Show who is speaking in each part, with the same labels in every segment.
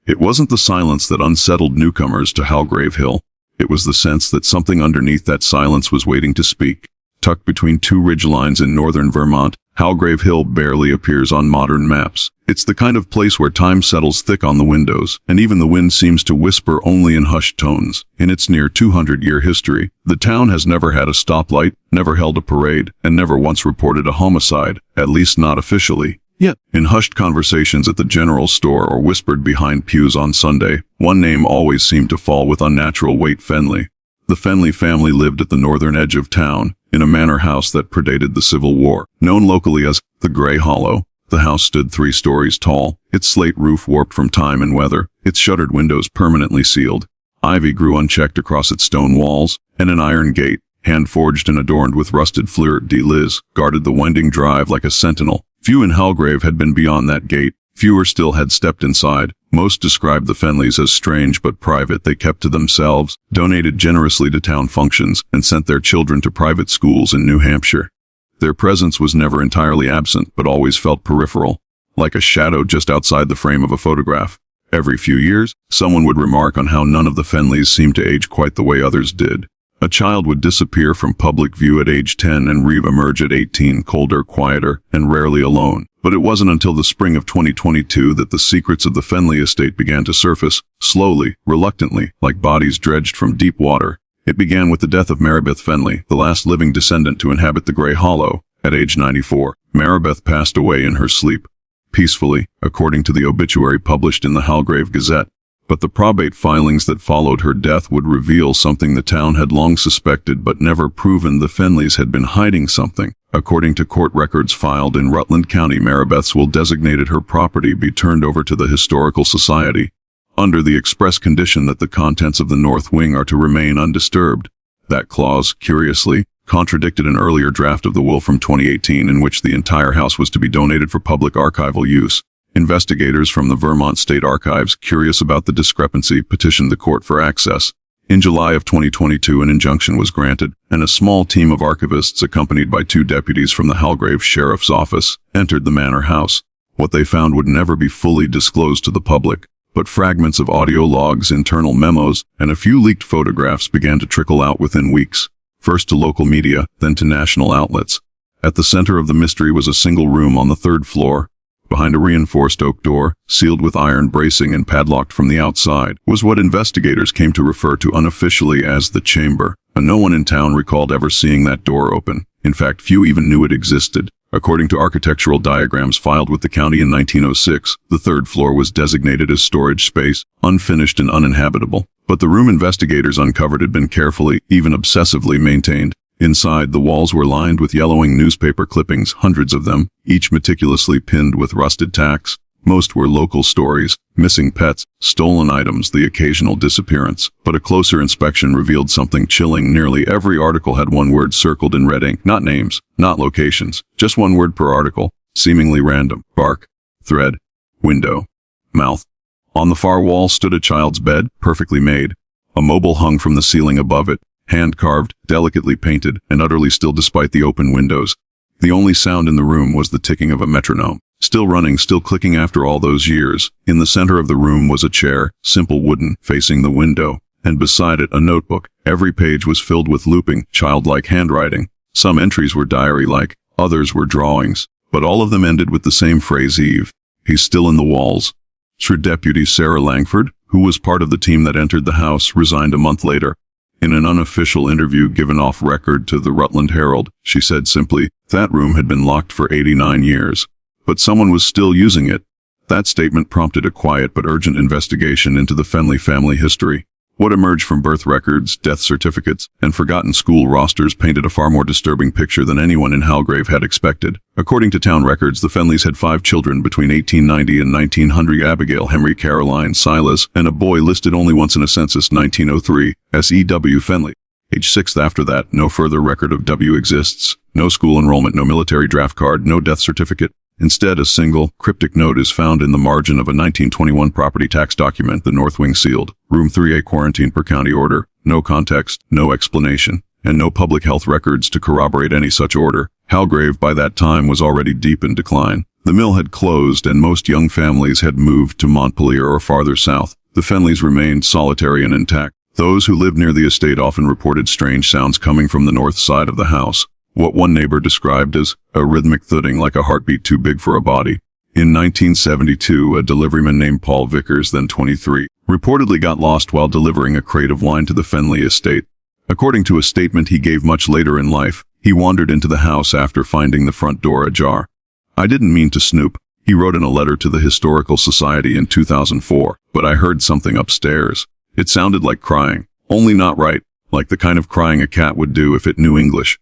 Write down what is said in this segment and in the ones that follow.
Speaker 1: It wasn't the silence that unsettled newcomers to Halgrave Hill. It was the sense that something underneath that silence was waiting to speak. Tucked between two ridgelines in northern Vermont, Halgrave Hill barely appears on modern maps. It's the kind of place where time settles thick on the windows, and even the wind seems to whisper only in hushed tones. In its near 200-year history, the town has never had a stoplight, never held a parade, and never once reported a homicide, at least not officially. Yet, in hushed conversations at the general store or whispered behind pews on Sunday, one name always seemed to fall with unnatural weight: Fenley. The Fenley family lived at the northern edge of town, in a manor house that predated the Civil War. Known locally as the Grey Hollow, the house stood 3 stories tall, its slate roof warped from time and weather, its shuttered windows permanently sealed. Ivy grew unchecked across its stone walls, and an iron gate, hand-forged and adorned with rusted fleur-de-lis, guarded the winding drive like a sentinel. Few in Halgrave had been beyond that gate. Fewer still had stepped inside. Most described the Fenleys as strange but private. They kept to themselves, donated generously to town functions, and sent their children to private schools in New Hampshire. Their presence was never entirely absent, but always felt peripheral, like a shadow just outside the frame of a photograph. Every few years, someone would remark on how none of the Fenleys seemed to age quite the way others did. A child would disappear from public view at age 10 and re-emerge at 18, colder, quieter, and rarely alone. But it wasn't until the spring of 2022 that the secrets of the Fenley estate began to surface, slowly, reluctantly, like bodies dredged from deep water. It began with the death of Maribeth Fenley, the last living descendant to inhabit the Grey Hollow, at age 94. Maribeth passed away in her sleep, peacefully, according to the obituary published in the Halgrave Gazette. But the probate filings that followed her death would reveal something the town had long suspected but never proven. The Fenleys had been hiding something. According to court records filed in Rutland County, Maribeth's will designated her property be turned over to the Historical Society, under the express condition that the contents of the north wing are to remain undisturbed. That clause, curiously, contradicted an earlier draft of the will from 2018 in which the entire house was to be donated for public archival use. Investigators from the Vermont State Archives, curious about the discrepancy, petitioned the court for access. In July of 2022, an injunction was granted, and a small team of archivists, accompanied by 2 deputies from the Halgrave Sheriff's Office, entered the manor house. What they found would never be fully disclosed to the public, but fragments of audio logs, internal memos, and a few leaked photographs began to trickle out within weeks, first to local media, then to national outlets. At the center of the mystery was a single room on the 3rd floor. Behind a reinforced oak door, sealed with iron bracing and padlocked from the outside, was what investigators came to refer to unofficially as the chamber. But no one in town recalled ever seeing that door open. In fact, few even knew it existed. According to architectural diagrams filed with the county in 1906, the 3rd floor was designated as storage space, unfinished and uninhabitable. But the room investigators uncovered had been carefully, even obsessively maintained. Inside, the walls were lined with yellowing newspaper clippings, hundreds of them, each meticulously pinned with rusted tacks. Most were local stories, missing pets, stolen items, the occasional disappearance. But a closer inspection revealed something chilling. Nearly every article had one word circled in red ink, not names, not locations, just one word per article, seemingly random: bark, thread, window, mouth. On the far wall stood a child's bed, perfectly made. A mobile hung from the ceiling above it, hand-carved, delicately painted, and utterly still despite the open windows. The only sound in the room was the ticking of a metronome. Still running, still clicking after all those years. In the center of the room was a chair, simple wooden, facing the window, and beside it a notebook. Every page was filled with looping, childlike handwriting. Some entries were diary-like, others were drawings, but all of them ended with the same phrase: Eve. He's still in the walls. Sir Deputy Sarah Langford, who was part of the team that entered the house, resigned a month later. In an unofficial interview given off record to the Rutland Herald, she said simply, that room had been locked for 89 years. But someone was still using it. That statement prompted a quiet but urgent investigation into the Fenley family history. What emerged from birth records, death certificates, and forgotten school rosters painted a far more disturbing picture than anyone in Halgrave had expected. According to town records, the Fenleys had 5 children between 1890 and 1900: Abigail, Henry, Caroline, Silas, and a boy listed only once in a census, 1903, S.E.W. Fenley. Age 6. After that, no further record of W exists. No school enrollment, no military draft card, no death certificate. Instead, a single, cryptic note is found in the margin of a 1921 property tax document, the north wing sealed. Room 3A quarantine per county order. No context, no explanation, and no public health records to corroborate any such order. Halgrave by that time was already deep in decline. The mill had closed, and most young families had moved to Montpelier or farther south. The Fenleys remained solitary and intact. Those who lived near the estate often reported strange sounds coming from the north side of the house, what one neighbor described as a rhythmic thudding like a heartbeat too big for a body. In 1972, a deliveryman named Paul Vickers, then 23, reportedly got lost while delivering a crate of wine to the Fenley estate. According to a statement he gave much later in life, he wandered into the house after finding the front door ajar. "I didn't mean to snoop," he wrote in a letter to the Historical Society in 2004, "but I heard something upstairs. It sounded like crying, only not right, like the kind of crying a cat would do if it knew English."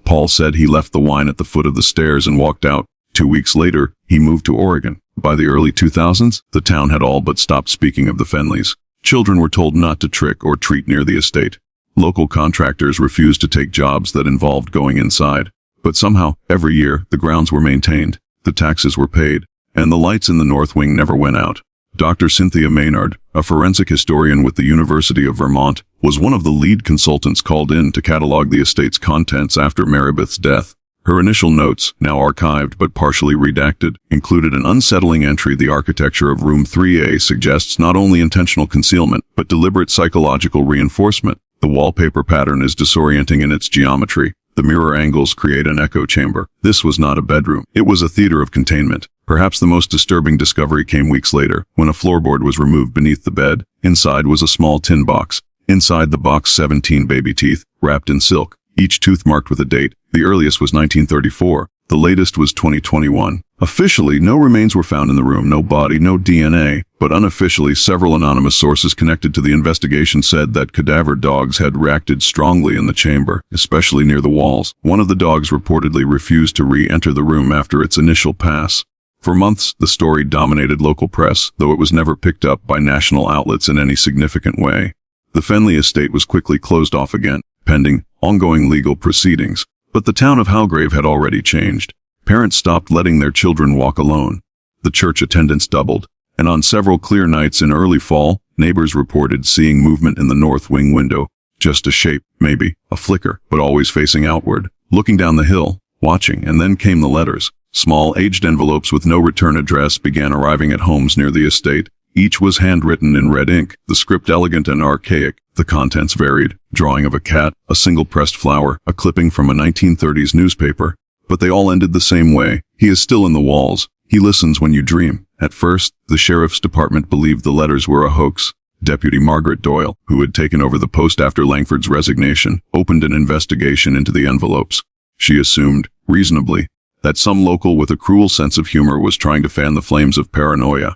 Speaker 1: Paul said he left the wine at the foot of the stairs and walked out. 2 weeks later, he moved to Oregon. By the early 2000s, the town had all but stopped speaking of the Fenleys. Children were told not to trick or treat near the estate. Local contractors refused to take jobs that involved going inside. But somehow, every year, the grounds were maintained, the taxes were paid, and the lights in the north wing never went out. Dr. Cynthia Maynard, a forensic historian with the University of Vermont, was one of the lead consultants called in to catalog the estate's contents after Maribeth's death. Her initial notes, now archived but partially redacted, included an unsettling entry: "The architecture of room 3A suggests not only intentional concealment, but deliberate psychological reinforcement. The wallpaper pattern is disorienting in its geometry. The mirror angles create an echo chamber. This was not a bedroom. It was a theater of containment." Perhaps the most disturbing discovery came weeks later, when a floorboard was removed beneath the bed. Inside was a small tin box. Inside the box, 17 baby teeth, wrapped in silk, each tooth marked with a date. The earliest was 1934. The latest was 2021. Officially, no remains were found in the room, no body, no DNA, but unofficially, several anonymous sources connected to the investigation said that cadaver dogs had reacted strongly in the chamber, especially near the walls. One of the dogs reportedly refused to re-enter the room after its initial pass. For months, the story dominated local press, though it was never picked up by national outlets in any significant way. The Fenley estate was quickly closed off again, pending ongoing legal proceedings. But the town of Halgrave had already changed. Parents stopped letting their children walk alone. The church attendance doubled, and on several clear nights in early fall, neighbors reported seeing movement in the north wing window. Just a shape, maybe, a flicker, but always facing outward, looking down the hill, watching. And then came the letters. Small, aged envelopes with no return address began arriving at homes near the estate. Each was handwritten in red ink, the script elegant and archaic. The contents varied: drawing of a cat, a single pressed flower, a clipping from a 1930s newspaper. But they all ended the same way: "He is still in the walls. He listens when you dream." At first, the sheriff's department believed the letters were a hoax. Deputy Margaret Doyle, who had taken over the post after Langford's resignation, opened an investigation into the envelopes. She assumed, reasonably, that some local with a cruel sense of humor was trying to fan the flames of paranoia.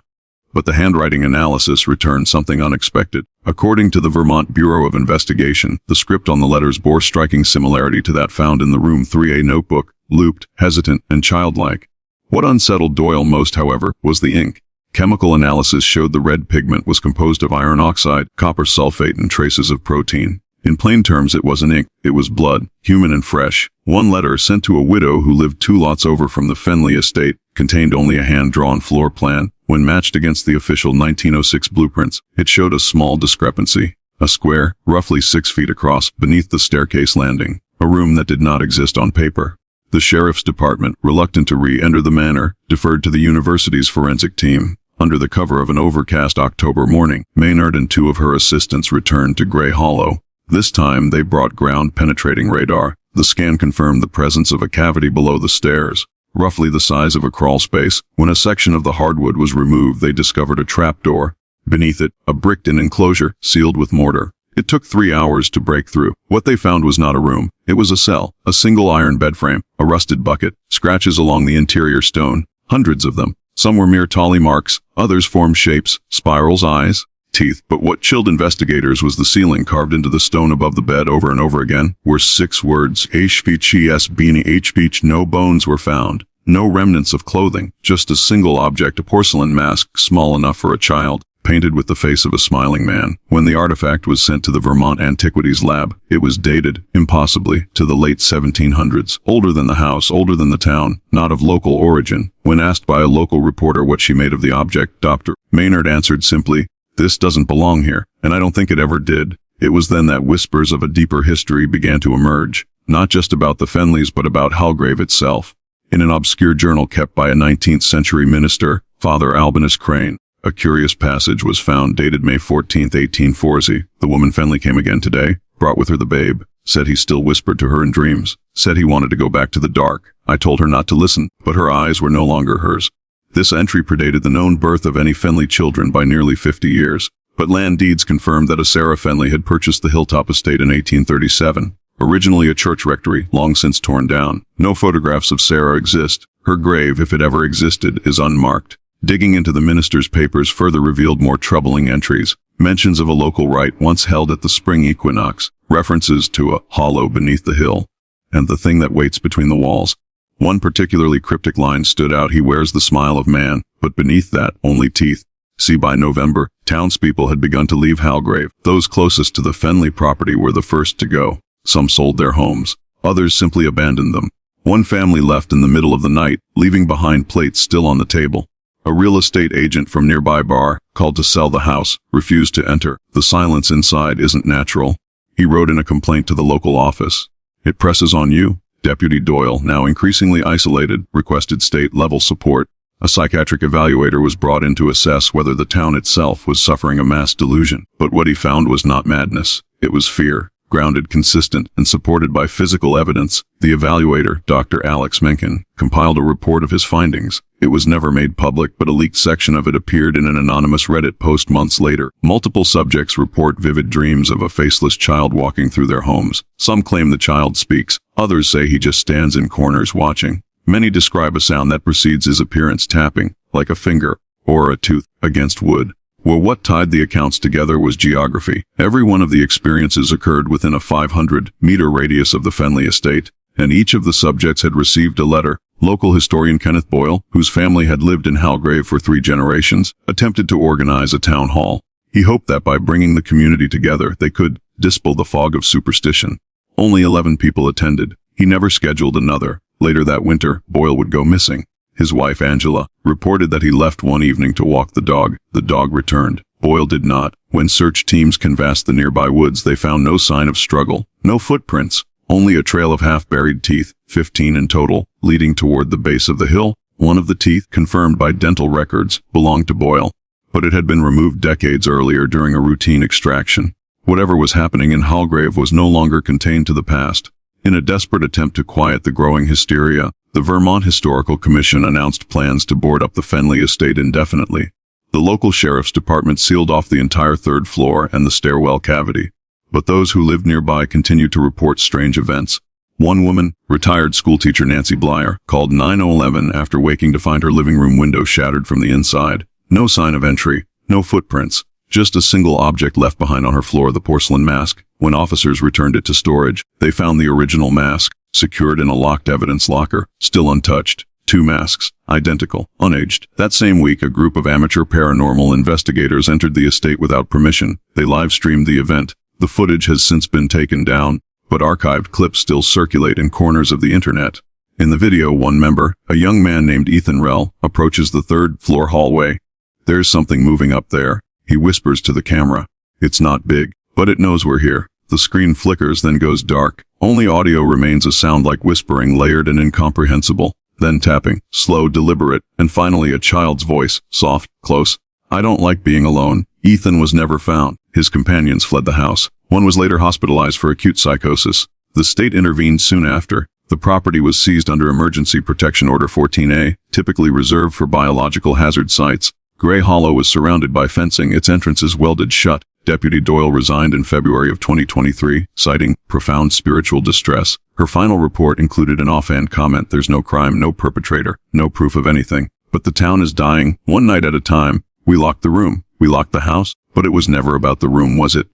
Speaker 1: But the handwriting analysis returned something unexpected. According to the Vermont Bureau of Investigation, the script on the letters bore striking similarity to that found in the Room 3A notebook, looped, hesitant, and childlike. What unsettled Doyle most, however, was the ink. Chemical analysis showed the red pigment was composed of iron oxide, copper sulfate, and traces of protein. In plain terms, it wasn't ink, it was blood, human and fresh. One letter, sent to a widow who lived 2 lots over from the Fenley estate, contained only a hand-drawn floor plan. When matched against the official 1906 blueprints, it showed a small discrepancy. A square, roughly 6 feet across, beneath the staircase landing. A room that did not exist on paper. The sheriff's department, reluctant to re-enter the manor, deferred to the university's forensic team. Under the cover of an overcast October morning, Maynard and 2 of her assistants returned to Gray Hollow. This time, they brought ground-penetrating radar. The scan confirmed the presence of a cavity below the stairs, roughly the size of a crawl space. When a section of the hardwood was removed, they discovered a trapdoor. Beneath it, a bricked-in enclosure, sealed with mortar. It took 3 hours to break through. What they found was not a room. It was a cell, a single iron bed frame, a rusted bucket, scratches along the interior stone, hundreds of them. Some were mere tally marks, others formed shapes, spirals, eyes, teeth. But what chilled investigators was the ceiling. Carved into the stone above the bed over and over again were 6 words: HBCS Beanie HBH. No bones were found, no remnants of clothing, just a single object, a porcelain mask small enough for a child, painted with the face of a smiling man. When the artifact was sent to the Vermont Antiquities Lab, it was dated, impossibly, to the late 1700s. Older than the house, older than the town, not of local origin. When asked by a local reporter what she made of the object, Dr. Maynard answered simply, "This doesn't belong here, and I don't think it ever did." It was then that whispers of a deeper history began to emerge, not just about the Fenleys but about Halgrave itself. in an obscure journal kept by a 19th-century minister, Father Albinus Crane. A curious passage was found dated May 14, 1840. The woman Fenley came again today, brought with her the babe, said he still whispered to her in dreams, said he wanted to go back to the dark. I told her not to listen, but her eyes were no longer hers. This entry predated the known birth of any Fenley children by nearly 50 years, but land deeds confirmed that a Sarah Fenley had purchased the hilltop estate in 1837. Originally a church rectory, long since torn down. No photographs of Sarah exist. Her grave, if it ever existed, is unmarked. Digging into the minister's papers further revealed more troubling entries. Mentions of a local rite once held at the spring equinox, references to a hollow beneath the hill, and the thing that waits between the walls. One particularly cryptic line stood out: he wears the smile of man, but beneath that, only teeth. See, by November, townspeople had begun to leave Halgrave. Those closest to the Fenley property were the first to go. Some sold their homes. Others simply abandoned them. One family left in the middle of the night, leaving behind plates still on the table. A real estate agent from nearby bar, called to sell the house, refused to enter. The silence inside isn't natural. He wrote in a complaint to the local office. It presses on you. Deputy Doyle, now increasingly isolated, requested state-level support. A psychiatric evaluator was brought in to assess whether the town itself was suffering a mass delusion. But what he found was not madness. It was fear. Grounded, consistent, and supported by physical evidence. The evaluator, Dr. Alex Mencken, compiled a report of his findings. It was never made public, but a leaked section of it appeared in an anonymous Reddit post months later. Multiple subjects report vivid dreams of a faceless child walking through their homes. Some claim the child speaks. Others say he just stands in corners watching. Many describe a sound that precedes his appearance, tapping, like a finger, or a tooth, against wood. Well, what tied the accounts together was geography. Every one of the experiences occurred within a 500-meter radius of the Fenley estate, and each of the subjects had received a letter. Local historian Kenneth Boyle, whose family had lived in Halgrave for 3 generations, attempted to organize a town hall. He hoped that by bringing the community together, they could dispel the fog of superstition. Only 11 people attended. He never scheduled another. Later that winter, Boyle would go missing. His wife, Angela, reported that he left one evening to walk the dog. The dog returned. Boyle did not. When search teams canvassed the nearby woods, they found no sign of struggle, no footprints, only a trail of half-buried teeth, 15 in total, leading toward the base of the hill. One of the teeth, confirmed by dental records, belonged to Boyle, but it had been removed decades earlier during a routine extraction. Whatever was happening in Halgrave was no longer contained to the past. In a desperate attempt to quiet the growing hysteria, the Vermont Historical Commission announced plans to board up the Fenley estate indefinitely. The local sheriff's department sealed off the entire 3rd floor and the stairwell cavity. But those who lived nearby continued to report strange events. One woman, retired schoolteacher Nancy Blyer, called 911 after waking to find her living room window shattered from the inside. No sign of entry, no footprints, just a single object left behind on her floor, the porcelain mask. When officers returned it to storage, they found the original mask, secured in a locked evidence locker, still untouched. 2 masks, identical, unaged. That same week, a group of amateur paranormal investigators entered the estate without permission. They live-streamed the event. The footage has since been taken down, but archived clips still circulate in corners of the internet. In the video, one member, a young man named Ethan Rell, approaches the 3rd floor hallway. There's something moving up there, he whispers to the camera. It's not big, but it knows we're here. The screen flickers, then goes dark. Only audio remains, a sound like whispering, layered and incomprehensible. Then tapping, slow, deliberate, and finally a child's voice, soft, close. I don't like being alone. Ethan was never found. His companions fled the house. One was later hospitalized for acute psychosis. The state intervened soon after. The property was seized under Emergency Protection Order 14A, typically reserved for biological hazard sites. Gray Hollow was surrounded by fencing, its entrances welded shut. Deputy Doyle resigned in February of 2023, citing profound spiritual distress. Her final report included an offhand comment: there's no crime, no perpetrator, no proof of anything. But the town is dying, one night at a time. We locked the room, we locked the house, but it was never about the room, was it?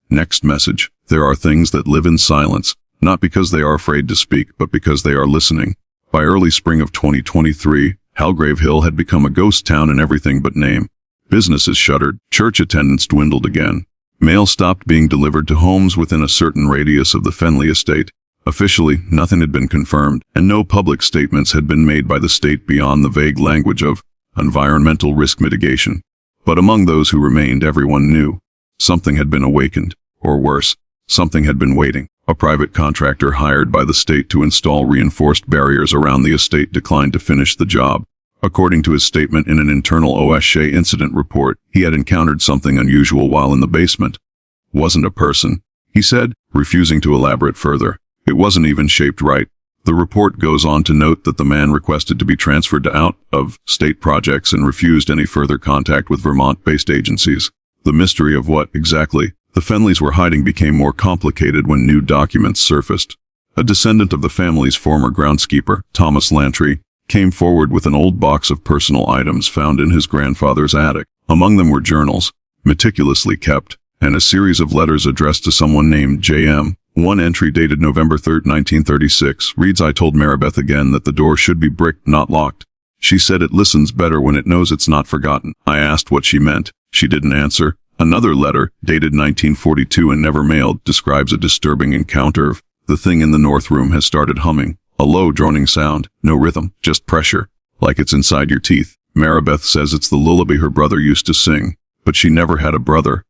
Speaker 1: Next message. There are things that live in silence, not because they are afraid to speak, but because they are listening. By early spring of 2023, Halgrave Hill had become a ghost town in everything but name. Businesses shuttered, church attendance dwindled again. Mail stopped being delivered to homes within a certain radius of the Fenley estate. Officially, nothing had been confirmed, and no public statements had been made by the state beyond the vague language of environmental risk mitigation. But among those who remained, everyone knew. Something had been awakened, or worse, something had been waiting. A private contractor hired by the state to install reinforced barriers around the estate declined to finish the job. According to his statement in an internal OSHA incident report, he had encountered something unusual while in the basement. "Wasn't a person," he said, refusing to elaborate further. "It wasn't even shaped right." The report goes on to note that the man requested to be transferred to out-of-state projects and refused any further contact with Vermont-based agencies. The mystery of what, exactly, the Fenleys were hiding became more complicated when new documents surfaced. A descendant of the family's former groundskeeper, Thomas Lantry, came forward with an old box of personal items found in his grandfather's attic. Among them were journals, meticulously kept, and a series of letters addressed to someone named J.M. One entry dated November 3, 1936, reads, "I told Maribeth again that the door should be bricked, not locked. She said it listens better when it knows it's not forgotten. I asked what she meant. She didn't answer." Another letter, dated 1942 and never mailed, describes a disturbing encounter. "The thing in the north room has started humming. A low droning sound, no rhythm, just pressure, like it's inside your teeth. Maribeth says it's the lullaby her brother used to sing, but she never had a brother."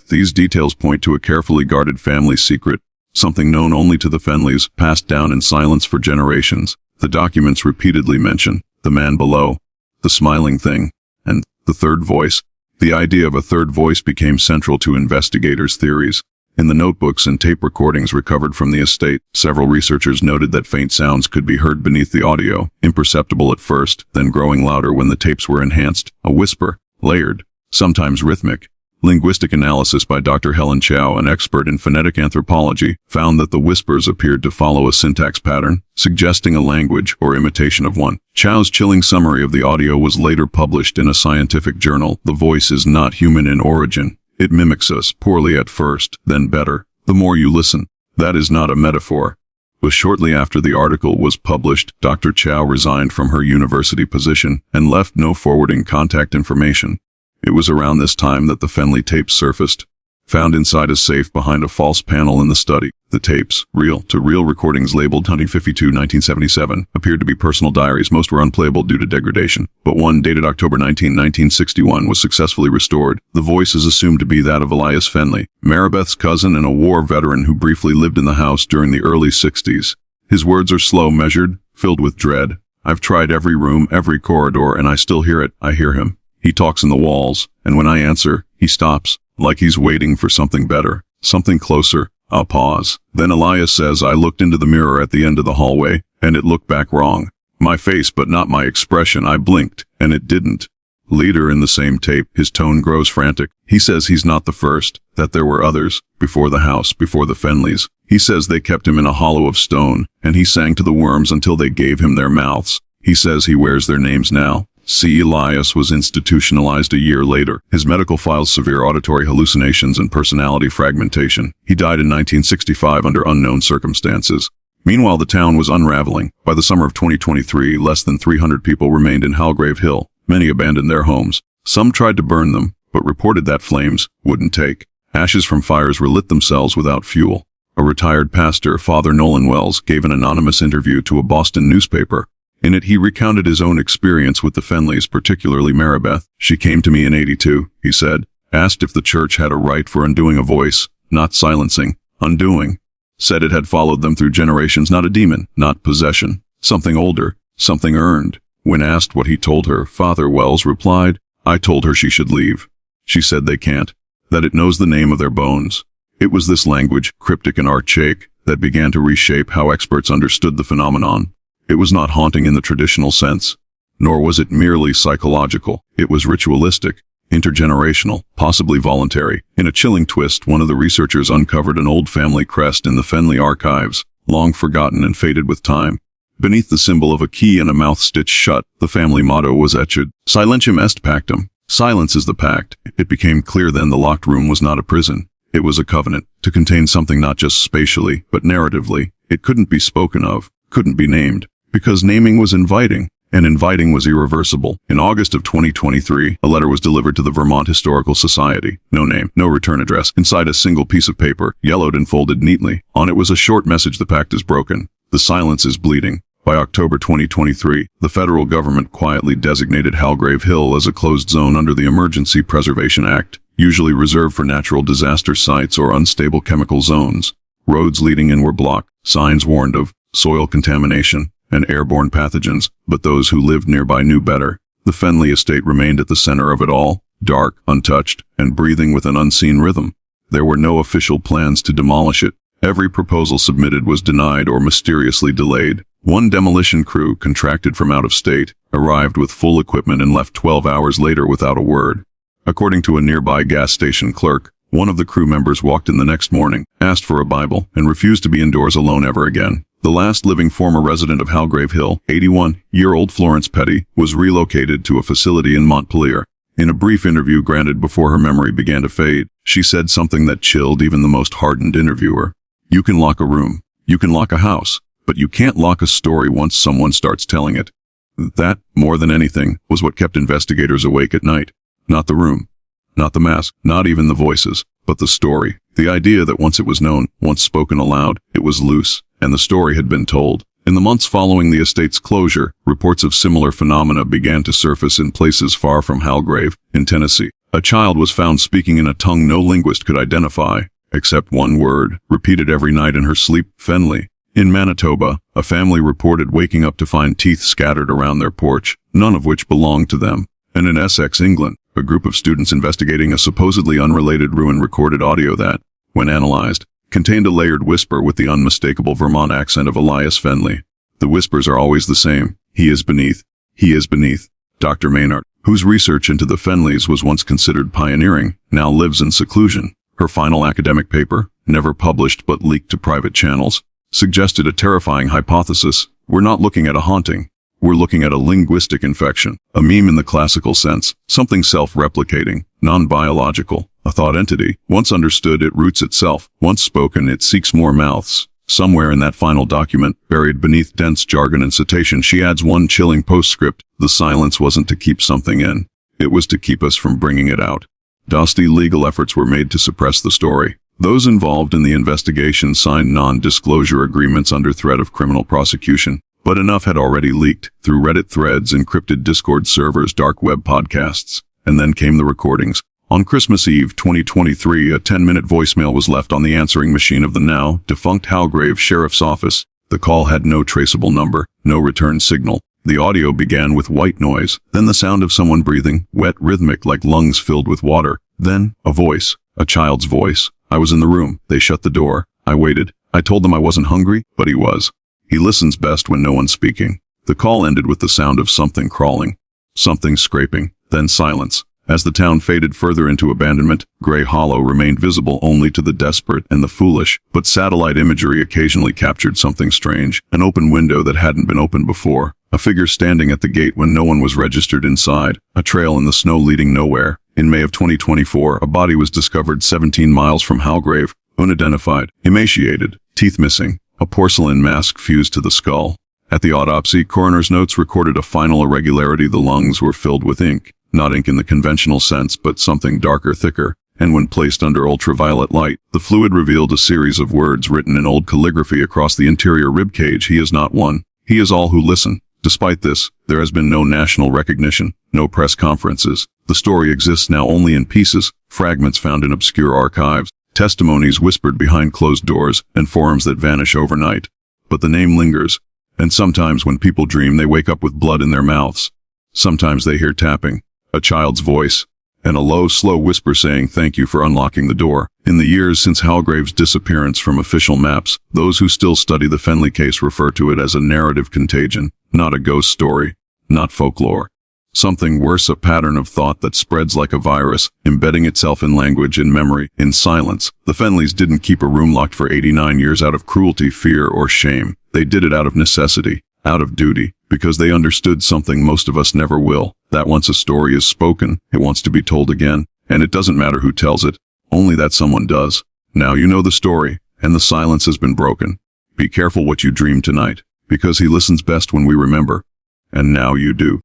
Speaker 1: These details point to a carefully guarded family secret, something known only to the Fenleys, passed down in silence for generations. The documents repeatedly mention the man below, the smiling thing, and the third voice. The idea of a third voice became central to investigators' theories. In the notebooks and tape recordings recovered from the estate, several researchers noted that faint sounds could be heard beneath the audio, imperceptible at first, then growing louder when the tapes were enhanced. A whisper, layered, sometimes rhythmic. Linguistic analysis by Dr. Helen Chow, an expert in phonetic anthropology, found that the whispers appeared to follow a syntax pattern, suggesting a language or imitation of one. Chow's chilling summary of the audio was later published in a scientific journal. "The voice is not human in origin. It mimics us, poorly at first, then better, the more you listen. That is not a metaphor." But shortly after the article was published, Dr. Chow resigned from her university position and left no forwarding contact information. It was around this time that the Fenley tapes surfaced, found inside a safe behind a false panel in the study. The tapes, reel-to-reel recordings labeled 1952-1977, appeared to be personal diaries. Most were unplayable due to degradation, but one dated October 19, 1961 was successfully restored. The voice is assumed to be that of Elias Fenley, Maribeth's cousin and a war veteran who briefly lived in the house during the early 60s. His words are slow, measured, filled with dread. "I've tried every room, every corridor, and I still hear it. I hear him. He talks in the walls, and when I answer, he stops, like he's waiting for something better, something closer." I'll pause. Then Elias says, "I looked into the mirror at the end of the hallway, and it looked back wrong. My face, but not my expression. I blinked, and it didn't." Later in the same tape, his tone grows frantic. He says he's not the first, that there were others, before the house, before the Fenleys. He says they kept him in a hollow of stone, and he sang to the worms until they gave him their mouths. He says he wears their names now. C. Elias was institutionalized a year later. His medical files severe auditory hallucinations and personality fragmentation. He died in 1965 under unknown circumstances. Meanwhile, the town was unraveling. By the summer of 2023, less than 300 people remained in Halgrave Hill. Many abandoned their homes. Some tried to burn them, but reported that flames wouldn't take. Ashes from fires relit themselves without fuel. A retired pastor, Father Nolan Wells, gave an anonymous interview to a Boston newspaper. In it, he recounted his own experience with the Fenleys, particularly Maribeth. "She came to me in '82, he said, asked if the church had a right for undoing a voice, not silencing, undoing. Said it had followed them through generations, not a demon, not possession, something older, something earned. When asked what he told her, Father Wells replied, "I told her she should leave. She said they can't, that it knows the name of their bones." It was this language, cryptic and archaic, that began to reshape how experts understood the phenomenon. It was not haunting in the traditional sense, nor was it merely psychological. It was ritualistic, intergenerational, possibly voluntary. In a chilling twist, one of the researchers uncovered an old family crest in the Fenley archives, long forgotten and faded with time. Beneath the symbol of a key and a mouth stitched shut, the family motto was etched, "Silentium est pactum." Silence is the pact. It became clear then the locked room was not a prison. It was a covenant, to contain something not just spatially, but narratively. It couldn't be spoken of, couldn't be named, because naming was inviting, and inviting was irreversible. In August of 2023, a letter was delivered to the Vermont Historical Society. No name, no return address, inside a single piece of paper, yellowed and folded neatly. On it was a short message: "The pact is broken. The silence is bleeding." By October 2023, the federal government quietly designated Halgrave Hill as a closed zone under the Emergency Preservation Act, usually reserved for natural disaster sites or unstable chemical zones. Roads leading in were blocked, signs warned of soil contamination and airborne pathogens, but those who lived nearby knew better. The Fenley estate remained at the center of it all, dark, untouched, and breathing with an unseen rhythm. There were no official plans to demolish it. Every proposal submitted was denied or mysteriously delayed. One demolition crew, contracted from out of state, arrived with full equipment and left 12 hours later without a word. According to a nearby gas station clerk, one of the crew members walked in the next morning, asked for a Bible, and refused to be indoors alone ever again. The last living former resident of Halgrave Hill, 81-year-old Florence Petty, was relocated to a facility in Montpelier. In a brief interview granted before her memory began to fade, she said something that chilled even the most hardened interviewer. "You can lock a room, you can lock a house, but you can't lock a story once someone starts telling it." That, more than anything, was what kept investigators awake at night. Not the room, not the mask, not even the voices, but the story. The idea that once it was known, once spoken aloud, it was loose, and the story had been told. In the months following the estate's closure, reports of similar phenomena began to surface in places far from Halgrave, in Tennessee. A child was found speaking in a tongue no linguist could identify, except one word, repeated every night in her sleep, Fenley. In Manitoba, a family reported waking up to find teeth scattered around their porch, none of which belonged to them. And in Essex, England, a group of students investigating a supposedly unrelated ruin recorded audio that, when analyzed, contained a layered whisper with the unmistakable Vermont accent of Elias Fenley. The whispers are always the same. He is beneath. He is beneath. Dr. Maynard, whose research into the Fenleys was once considered pioneering, now lives in seclusion. Her final academic paper, never published but leaked to private channels, suggested a terrifying hypothesis. We're not looking at a haunting. We're looking at a linguistic infection, a meme in the classical sense, something self-replicating, non-biological, a thought entity. Once understood, it roots itself. Once spoken, it seeks more mouths. Somewhere in that final document, buried beneath dense jargon and citation, she adds one chilling postscript. The silence wasn't to keep something in. It was to keep us from bringing it out. Dusty legal efforts were made to suppress the story. Those involved in the investigation signed non-disclosure agreements under threat of criminal prosecution. But enough had already leaked, through Reddit threads, encrypted Discord servers, dark web podcasts. And then came the recordings. On Christmas Eve 2023, a 10-minute voicemail was left on the answering machine of the now defunct Halgrave Sheriff's Office. The call had no traceable number, no return signal. The audio began with white noise, then the sound of someone breathing, wet, rhythmic, like lungs filled with water. Then, a voice, a child's voice. "I was in the room. They shut the door. I waited. I told them I wasn't hungry, but he was. He listens best when no one's speaking." The call ended with the sound of something crawling, something scraping, then silence. As the town faded further into abandonment, Grey Hollow remained visible only to the desperate and the foolish, but satellite imagery occasionally captured something strange. An open window that hadn't been opened before, a figure standing at the gate when no one was registered inside, a trail in the snow leading nowhere. In May of 2024, a body was discovered 17 miles from Halgrave, unidentified, emaciated, teeth missing, a porcelain mask fused to the skull. At the autopsy, coroner's notes recorded a final irregularity. The lungs were filled with ink. Not ink in the conventional sense, but something darker, thicker, and when placed under ultraviolet light, the fluid revealed a series of words written in old calligraphy across the interior ribcage. "He is not one. He is all who listen." Despite this, there has been no national recognition, no press conferences. The story exists now only in pieces, fragments found in obscure archives, testimonies whispered behind closed doors, and forums that vanish overnight. But the name lingers, and sometimes when people dream, they wake up with blood in their mouths. Sometimes they hear tapping, a child's voice, and a low, slow whisper saying thank you for unlocking the door. In the years since Halgrave's disappearance from official maps, those who still study the Fenley case refer to it as a narrative contagion, not a ghost story, not folklore. Something worse, a pattern of thought that spreads like a virus, embedding itself in language, in memory, in silence. The Fenleys didn't keep a room locked for 89 years out of cruelty, fear, or shame. They did it out of necessity, out of duty, because they understood something most of us never will, that once a story is spoken, it wants to be told again, and it doesn't matter who tells it, only that someone does. Now you know the story, and the silence has been broken. Be careful what you dream tonight, because he listens best when we remember. And now you do.